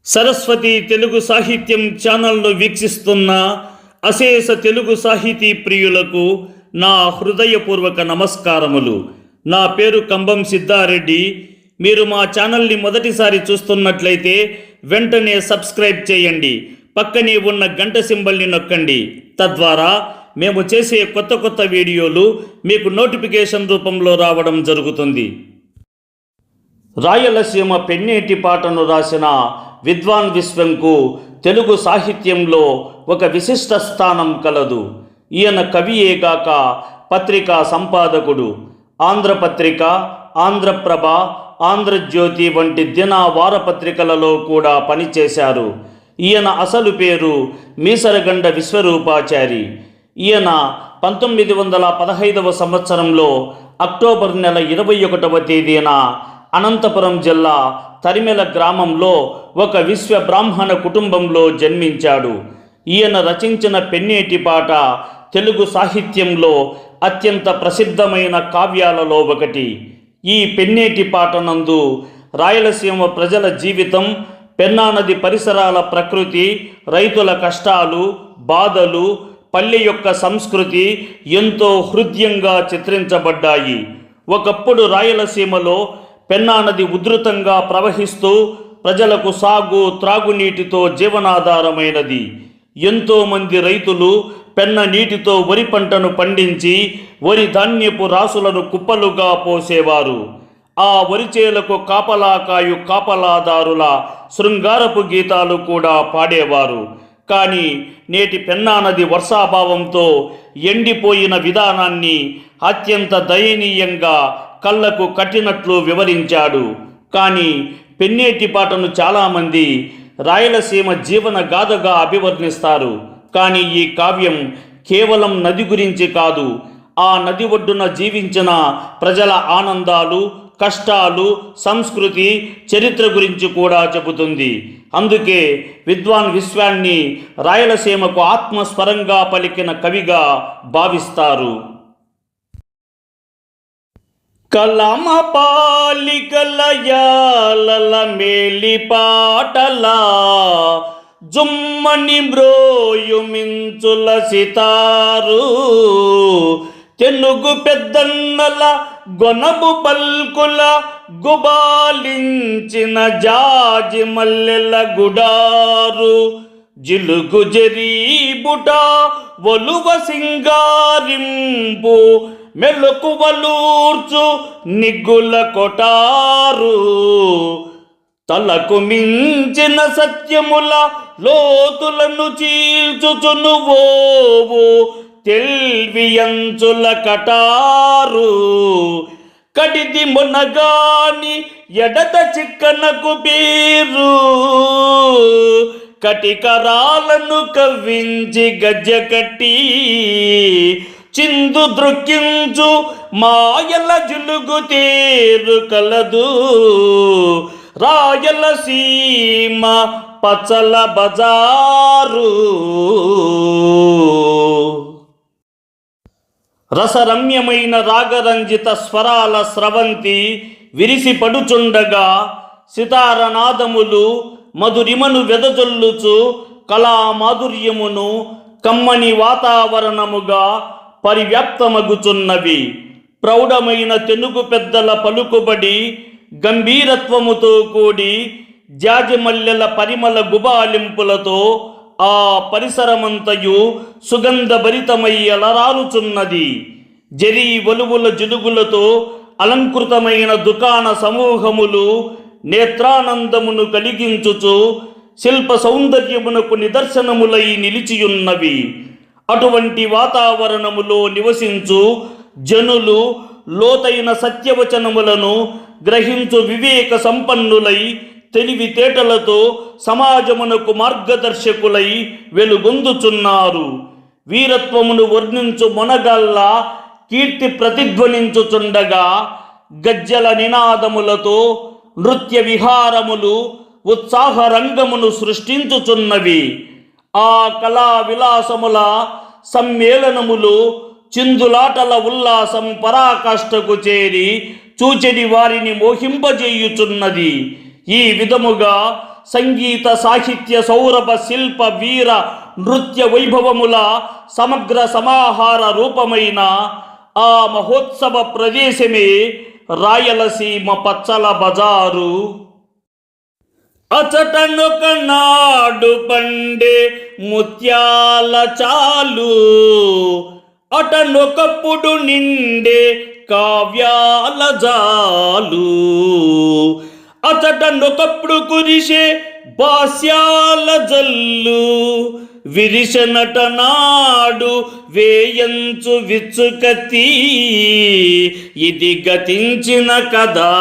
సరస్వతి తెలుగు సాహిత్యం ఛానల్ను వీక్షిస్తున్న అశేష తెలుగు సాహితీ ప్రియులకు నా హృదయపూర్వక నమస్కారములు. నా పేరు కంబం సిద్ధారెడ్డి. మీరు మా ఛానల్ని మొదటిసారి చూస్తున్నట్లయితే వెంటనే సబ్స్క్రైబ్ చేయండి. పక్కనే ఉన్న గంట సింబల్ని నొక్కండి. తద్వారా మేము చేసే కొత్త వీడియోలు మీకు నోటిఫికేషన్ రూపంలో రావడం జరుగుతుంది. రాయలసీమ పెన్నేటి పాటను రాసిన విద్వాన్ విశ్వంకు తెలుగు సాహిత్యంలో ఒక విశిష్ట స్థానం కలదు. ఈయన కవియేగాక పత్రికా సంపాదకుడు. ఆంధ్రపత్రిక, ఆంధ్రప్రభ, ఆంధ్రజ్యోతి వంటి దిన వారపత్రికలలో కూడా పనిచేశారు. ఈయన అసలు పేరు మీసరగండ విశ్వరూపాచారి. ఈయన 1915 సంవత్సరంలో అక్టోబర్ నెల 21వ తేదీన అనంతపురం జిల్లా తరిమెల గ్రామంలో ఒక విశ్వ బ్రాహ్మణ కుటుంబంలో జన్మించాడు. ఈయన రచించిన పెన్నేటి పాట తెలుగు సాహిత్యంలో అత్యంత ప్రసిద్ధమైన కావ్యాలలో ఒకటి. ఈ పెన్నేటి పాట నందు రాయలసీమ ప్రజల జీవితం, పెన్నా నది పరిసరాల ప్రకృతి, రైతుల కష్టాలు, బాధలు, పల్లె యొక్క సంస్కృతి ఎంతో హృద్యంగా చిత్రించబడ్డాయి. ఒకప్పుడు రాయలసీమలో పెన్నా నది ఉధృతంగా ప్రవహిస్తూ ప్రజలకు సాగు, త్రాగునీటితో జీవనాధారమైనది. ఎంతోమంది రైతులు పెన్న నీటితో వరి పంటను పండించి వరి ధాన్యపు రాసులను కుప్పలుగా పోసేవారు. ఆ వరిచేలకు కాపలాకాయు కాపలాదారుల శృంగారపు గీతాలు కూడా పాడేవారు. కానీ నేటి పెన్నా నది వర్షాభావంతో ఎండిపోయిన విధానాన్ని అత్యంత దయనీయంగా కళ్ళకు కట్టినట్లు వివరించాడు. కానీ పెన్నేటి పాటను చాలామంది రాయలసీమ జీవన గాథగా అభివర్ణిస్తారు. కానీ ఈ కావ్యం కేవలం నది గురించి కాదు, ఆ నది ఒడ్డున జీవించిన ప్రజల ఆనందాలు, కష్టాలు, సంస్కృతి, చరిత్ర గురించి కూడా చెబుతుంది. అందుకే విద్వాన్ విశ్వాన్ని రాయలసీమకు ఆత్మస్వరంగా పలికిన కవిగా భావిస్తారు. కలమ పాలికల యాలల మేలి పాటలా జుమ్మని మ్రోయుమించుల సితారు తెనుగు పెద్దన్నల గొనబు పల్కుల గుబాలించిన జాజి మల్లెల గుడారు జిలుగు జరీబుట వలువ సింగారింపు మెలకువలూర్చు నిగ్గుల కొటారు తలకు మించిన సత్యముల లోతులను చీల్చుచునువోవు తెల్వియంచుల కటారు కడిది మునగాని ఎడత చిక్కనకు పేరు కటికరాలను కవ్వించి గజ్జ కట్టి చిందు దృక్కించు మాయల జులుగు తేరు కలదు రాయలసీమ పచ్చల బజారు. రసరమ్యమైన రాగరంజిత స్వరాల స్రవంతి విరిసి పడుచుండగా సితారనాదములు మధురిమను వెదజొల్లుచు కళా మాధుర్యమును కమ్మని వాతావరణముగా పరివ్యాప్తమగుచున్నవి. ప్రౌఢమైన తెనుగు పెద్దల పలుకుబడి గంభీరత్వముతో కూడి జాజిమల్లెల పరిమళ గుబాలింపులతో ఆ పరిసరమంతయు సుగంధభరితమై అలరారుచున్నది. జరీ వలువుల జిలుగులతో అలంకృతమైన దుకాణ సమూహములు నేత్రానందమును కలిగించుచు శిల్ప సౌందర్యమునకు నిదర్శనములై నిలిచియున్నవి. అటువంటి వాతావరణములో నివసించు జనులు లోతైన సత్యవచనములను గ్రహించు వివేక సంపన్నులై తెలివితేటలతో సమాజమునకు మార్గదర్శకులై వెలుగొందుచున్నారు. వీరత్వమును వర్ణించు మొనగల్ల కీర్తి ప్రతిధ్వనించుచుండగా గజ్జల నినాదములతో నృత్య విహారములు ఉత్సాహ రంగమును సృష్టించుచున్నవి. ఆ కళా విలాసముల సమ్మేళనములు చిందులాటల ఉల్లాసం పరాకాష్ఠకు చేరి చూచెడి వారిని మోహింపజేయుచున్నది. ఈ విధముగా సంగీత సాహిత్య సౌరభ శిల్ప వీర నృత్య వైభవముల సమగ్ర సమాహార రూపమైన ఆ మహోత్సవ ప్రదేశమే రాయలసీమ పచ్చల బజారు. అచటనొక నాడు పండే ముత్యాల చాలు, అటనొకప్పుడు నిండే కావ్యాల జాలు, అచటనొకప్పుడు కురిసే భాస్యాల జల్లు, విరిసెనట నాడు వేయంచు విచ్చుకతి, ఇది గతించిన కదా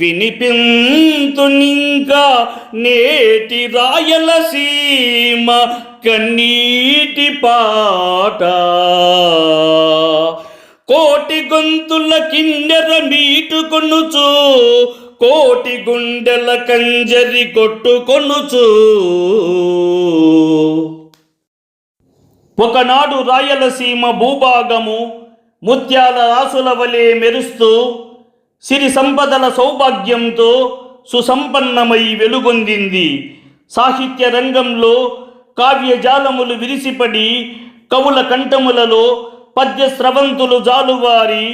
వినిపింతునింకా నేటి రాయలసీమ కన్నీటి పాట. కోటి గొంతుల కిన్నెర మీటుకొనుచు, కోటి గుండెల కంజరి కొట్టుకొనుచు. ఒకనాడు రాయలసీమ భూభాగము ముత్యాల రాసుల వలె మెరుస్తూ సిరి సంపదల సౌభాగ్యంతో సుసంపన్నమై వెలుగొందింది. సాహిత్య రంగంలో కావ్యజాలములు విరిసిపడి కవుల కంఠములలో పద్య స్రవంతులు జాలువారి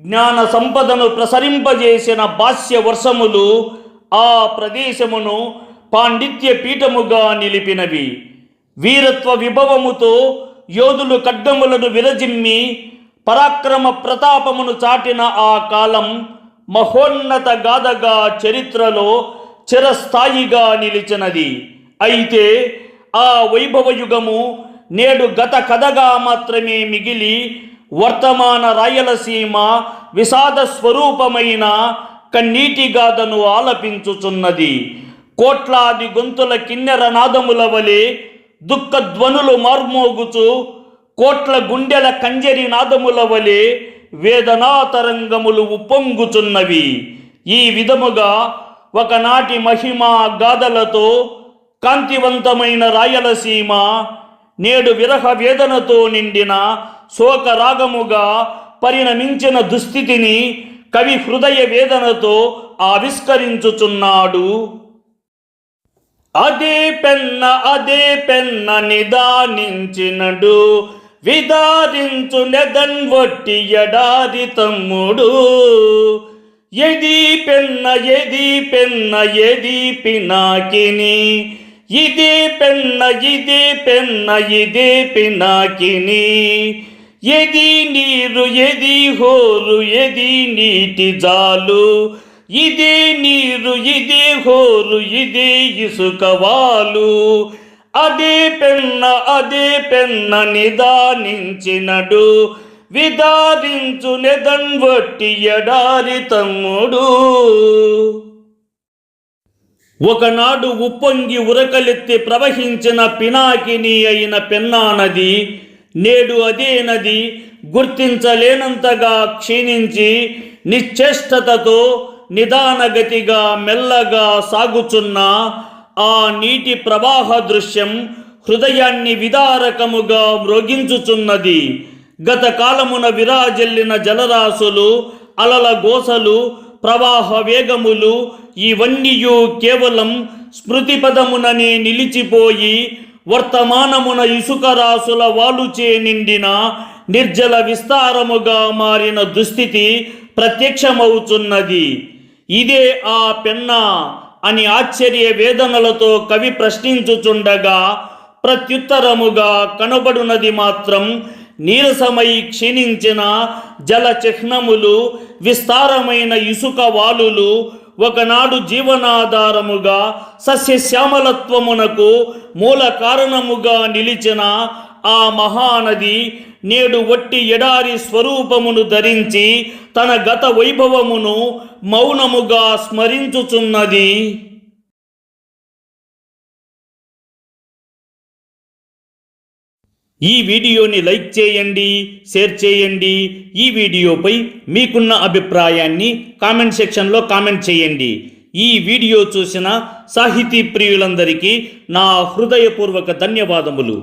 జ్ఞాన సంపదను ప్రసరింపజేసిన భాష్య వర్షములు ఆ ప్రదేశమును పాండిత్య పీఠముగా నిలిపినవి. వీరత్వ విభవముతో యోధులు ఖడ్గములను విరజిమ్మి పరాక్రమ ప్రతాపమును చాటిన ఆ కాలం మహోన్నత గాథగా చరిత్రలో చిరస్థాయిగా నిలిచినది. అయితే ఆ వైభవ యుగము నేడు గత కథగా మాత్రమే మిగిలి వర్తమాన రాయలసీమ విషాద స్వరూపమైన కన్నీటి గాథను ఆలపించుచున్నది. కోట్లాది గొంతుల కిన్నెర నాదముల వలె దుఃఖధ్వనులు మార్మోగుచు, కోట్ల గుండెల కంజరి నాదముల వలె వేదనాతరంగములు ఉప్పొంగుచున్నవి. ఈ విధముగా ఒకనాటి మహిమా గాథలతో కాంతివంతమైన రాయలసీమ నేడు విరహ వేదనతో నిండిన శోకరాగముగా పరిణమించిన దుస్థితిని కవి హృదయ వేదనతో ఆవిష్కరించుచున్నాడు. అదే పెన్న నిదానించినడు, విదారించు నెదన్వట్టి ఎడారి తమ్ముడు. ఎది పెన్న ఎది పినాకిని, ఇదే పెన్న ఇదే పినాకిని. ఎది నీరు ఎది హోరు ఎది నీటి జాలు, ఇదే నీరు ఇదే హోరు ఇదే ఇసుకవాలు. అదే పెన్న నిదానించినడు, విదారించు నెదన్వట్టి ఎడారి తమ్ముడు. ఒకనాడు ఉప్పొంగి ఉరకలెత్తి ప్రవహించిన పినాకిని అయిన పెన్నా నది నేడు అదే నది గుర్తించలేనంతగా క్షీణించి నిశ్చేష్టతతో నిదానగతిగా మెల్లగా సాగుచున్న ఆ నీటి ప్రవాహ దృశ్యం హృదయాన్ని విదారకముగా మ్రోగించుచున్నది. గత కాలమున విరాజల్లిన జలరాశులు, అలల గోసలు, ప్రవాహ వేగములు ఇవన్నీయు కేవలం స్మృతిపదముననే నిలిచిపోయి వర్తమానమున ఇసుక రాసుల వాలుచే నిండిన నిర్జల విస్తారముగా మారిన దుస్థితి ప్రత్యక్షమవుతున్నది. ఇదే ఆ పెన్నా అని ఆశ్చర్య వేదనలతో కవి ప్రశ్నించుచుండగా ప్రత్యుత్తరముగా కనబడునది మాత్రం నీరసమై క్షీణించిన జల చిహ్నములు, విస్తారమైన ఇసుక వాలులు. ఒకనాడు జీవనాధారముగా సస్యశ్యామలత్వమునకు మూల కారణముగా నిలిచిన ఆ మహానది నేడు వట్టి ఎడారి స్వరూపమును ధరించి తన గత వైభవమును మౌనముగా స్మరించుచున్నది. ఈ వీడియోని లైక్ చేయండి, షేర్ చేయండి. ఈ వీడియోపై మీకున్న అభిప్రాయాన్ని కామెంట్ సెక్షన్లో కామెంట్ చేయండి. ఈ వీడియో చూసిన సాహితీ ప్రియులందరికీ నా హృదయపూర్వక ధన్యవాదములు.